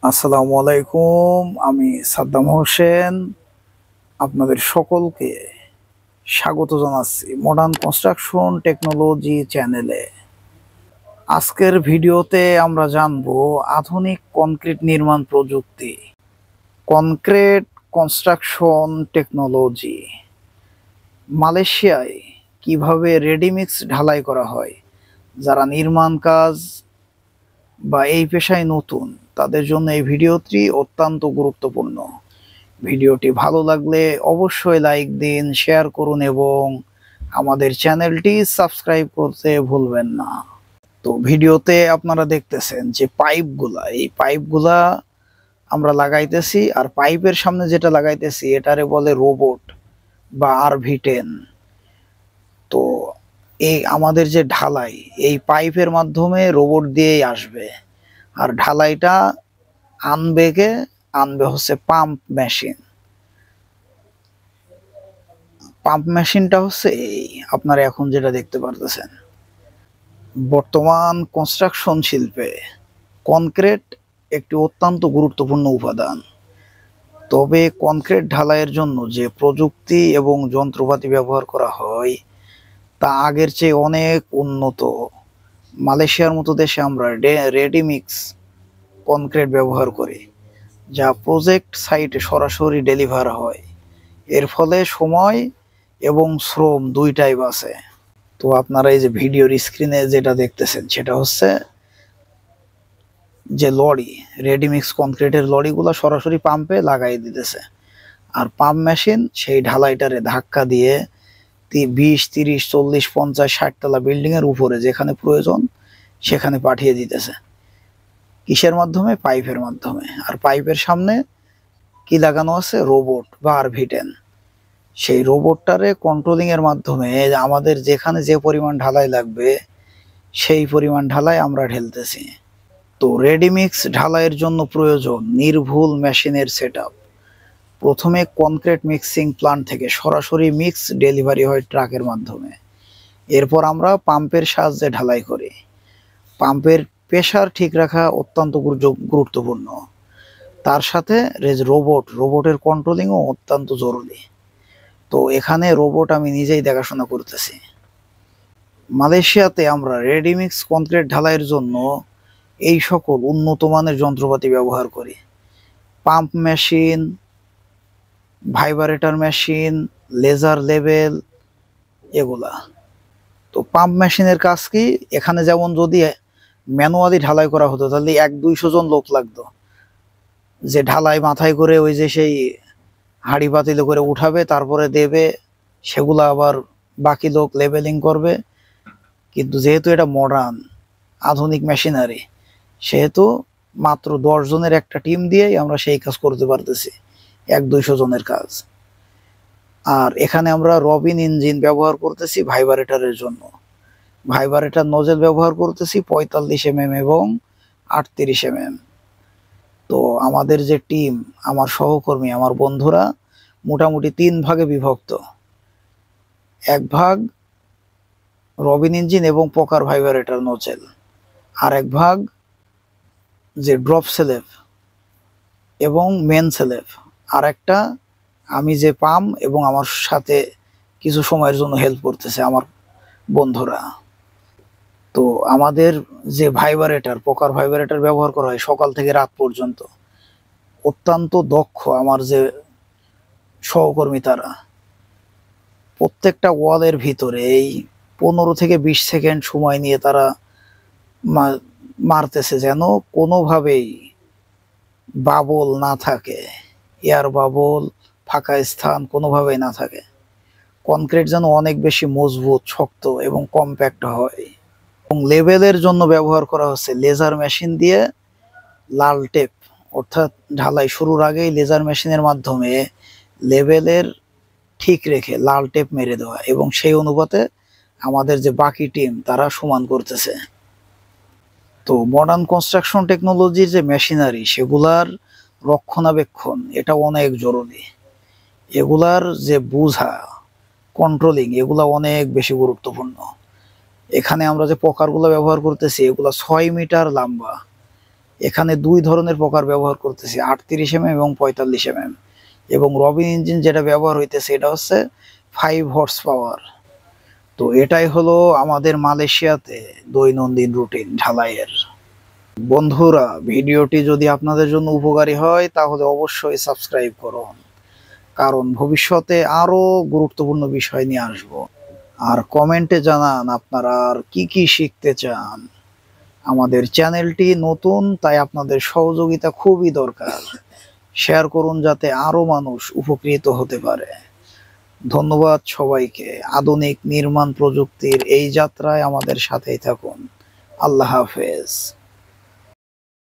আসসালামু আলাইকুম। আমি সাদ্দাম হোসেন আপনাদের সকলকে স্বাগত জানাচ্ছি মডার্ন কনস্ট্রাকশন টেকনোলজি চ্যানেলে। আজকের ভিডিওতে আমরা জানব আধুনিক কনক্রিট নির্মাণ প্রযুক্তি, কনক্রিট কনস্ট্রাকশন টেকনোলজি। মালয়েশিয়ায় কিভাবে রেডিমিক্স ঢালাই করা হয়। যারা নির্মাণ কাজ বা এই পেশায় নতুন তাদের জন্য এই ভিডিওটি অত্যন্ত গুরুত্বপূর্ণ। ভিডিওটি ভালো লাগলে অবশ্যই লাইক দিন, শেয়ার করুন এবং আমাদের চ্যানেলটি সাবস্ক্রাইব করতে ভুলবেন না। তো ভিডিওতে আপনারা দেখতেছেন যে এই পাইপগুলা আমরা লাগাইতেছি, আর পাইপের সামনে যেটা লাগাইতেছি এটারে বলে রোবট বা RV10। তো এই আমাদের যে ঢালাই এই পাইপের মাধ্যমে রোবট দিয়েই আসবে, আর ঢালাইটা আনবে হচ্ছে পাম্প মেশিন। পাম্প মেশিনটা হচ্ছে এই আপনারা এখন যেটা দেখতে পারতেছেন। বর্তমান কনস্ট্রাকশন শিল্পে কনক্রিট একটি অত্যন্ত গুরুত্বপূর্ণ উপাদান। তবে কনক্রিট ঢালাইয়ের জন্য যে প্রযুক্তি এবং যন্ত্রপাতি ব্যবহার করা হয় তা আগের চেয়ে অনেক উন্নত। মালয়েশিয়ার মতো দেশে আমরা রেডিমিক্স কনক্রিট ব্যবহার করি, যা প্রজেক্ট সাইটে সরাসরি ডেলিভার হয়। এর ফলে সময় এবং শ্রম দুইটাই বাঁচে। তো আপনারা এই যে ভিডিওর স্ক্রিনে যেটা দেখতেছেন সেটা হচ্ছে যে লরি, রেডিমিক্স কনক্রিটের লরিগুলো সরাসরি পাম্পে লাগাই দিতেছে, আর পাম্প মেশিন সেই ঢালাইটারে ধাক্কা দিয়ে 20, 30, 40, 50, 60 তলা বিল্ডিং এর উপরে যেখানে প্রয়োজন সেখানে পাঠিয়ে দিতেছে। কিসের মাধ্যমে? পাইপের মাধ্যমে। আর পাইপের সামনে কি লাগানো আছে? রোবট বা RV10। সেই রোবটটারে কন্ট্রোলিং এর মাধ্যমে আমাদের যেখানে যে পরিমাণ ঢালাই লাগবে সেই পরিমাণ ঢালাই আমরা ঢেলতেছি। তো রেডিমিক্স ঢালাইয়ের জন্য প্রয়োজন নির্ভুল মেশিনের সেটআপ। প্রথমে কনক্রিট মিক্সিং প্ল্যান্ট থেকে সরাসরি মিক্স ডেলিভারি হয় ট্রাকের মাধ্যমে। এরপর আমরা পাম্পের সাহায্যে ঢালাই করি। পাম্পের প্রেসার ঠিক রাখা অত্যন্ত গুরুত্বপূর্ণ। তার সাথে রোবটের কন্ট্রোলিংও অত্যন্ত জরুরি। তো এখানে রোবট আমি নিজেই দেখাশোনা করতেছি। মালয়েশিয়াতে আমরা রেডিমিক্স কনক্রিট ঢালাইয়ের জন্য এই সকল উন্নত মানের যন্ত্রপাতি ব্যবহার করি: pump machine, vibrator machine, laser level, এগুলা। তো পাম্প মেশিনের কাজ কি? এখানে যেমন যদি ম্যানুয়ালি ঢালাই করা হতো তাহলে 100-200 জন লোক লাগতো, যে ঢালাই মাথায় করে ওই যে সেই হাঁড়ি পাতিলে করে উঠাবে, তারপরে দেবে, সেগুলা আবার বাকি লোক লেভেলিং করবে। কিন্তু যেহেতু এটা মডার্ন আধুনিক মেশিনারি, সেহেতু মাত্র 10 জনের একটা টিম দিয়েই আমরা সেই কাজ করতে পারতেছি, 100-200 জনের কাজ। আর এখানে আমরা রবিন ইঞ্জিন ব্যবহার করতেছি ভাইব্রেটরের জন্য। ভাইব্রেটর নজেল ব্যবহার করতেছি 45 mm এবং 38 mm। তো আমাদের যে টিম, আমার সহকর্মী, আমার বন্ধুরা মোটামুটি 3 ভাগে বিভক্ত। এক ভাগ রবিন ইঞ্জিন এবং পকার ভাইব্রেটর নজেল, আর এক ভাগ যে ড্রপ স্লেভ এবং মেন স্লেভ, আর একটা আমি যে পাম্প এবং আমার সাথে কিছু সময়ের জন্য হেল্প করতেছে আমার বন্ধুরা। তো আমাদের যে পকার ভাইব্রেটর ব্যবহার করা হয় সকাল থেকে রাত পর্যন্ত, অত্যন্ত দক্ষ আমার যে সহকর্মী, তারা প্রত্যেকটা ওয়ালের ভিতরে এই 15 থেকে 20 সেকেন্ড সময় নিয়ে তারা মারতেছে, যেন কোনোভাবেই বাবল না থাকে, এয়ার বাবল, ফাঁকা স্থান কোনোভাবেই না থাকে। কনক্রিট যেন অনেক বেশি মজবুত, শক্ত এবং কম্প্যাক্ট হয়। এবং লেবেলের জন্য ব্যবহার করা হচ্ছে লেজার মেশিন দিয়ে লাল টেপ, অর্থাৎ ঢালাই শুরুর আগেই লেজার মেশিনের মাধ্যমে লেবেলের ঠিক রেখে লাল টেপ মেরে দেওয়া, এবং সেই অনুপাতে আমাদের যে বাকি টিম তারা সমান করতেছে। তো মডার্ন কনস্ট্রাকশন টেকনোলজির যে মেশিনারি সেগুলার রক্ষণাবেক্ষণ এটা অনেক জরুরি। এগুলার যে বোঝা, কন্ট্রোলিং, এগুলা অনেক বেশি গুরুত্বপূর্ণ। এখানে আমরা যে প্রকারগুলো ব্যবহার করতেছি এগুলা 6 মিটার লম্বা এখানে দুই ধরনের পোকার ব্যবহার করতেছি, 38 এবং 45 এবং রবিন ইঞ্জিন যেটা ব্যবহার হইতেছে এটা হচ্ছে 5 হর্স পাওয়ার। তো এটাই হলো আমাদের মালয়েশিয়াতে দৈনন্দিন রুটিন ঢালাইয়ের। বন্ধুরা, ভিডিওটি যদি আপনাদের জন্য উপকারী হয় তাহলে অবশ্যই সাবস্ক্রাইব করুন, কারণ ভবিষ্যতে আরো গুরুত্বপূর্ণ বিষয় নিয়ে আসব। আর কমেন্টে জানান আপনারা আর কি কি শিখতে চান। আমাদের চ্যানেলটি নতুন, তাই আপনাদের সহযোগিতা খুবই দরকার। শেয়ার করুন যাতে আরো মানুষ উপকৃত হতে পারে। ধন্যবাদ সবাইকে। আধুনিক নির্মাণ প্রযুক্তির এই যাত্রায় আমাদের সাথেই থাকুন। আল্লাহ হাফেজ।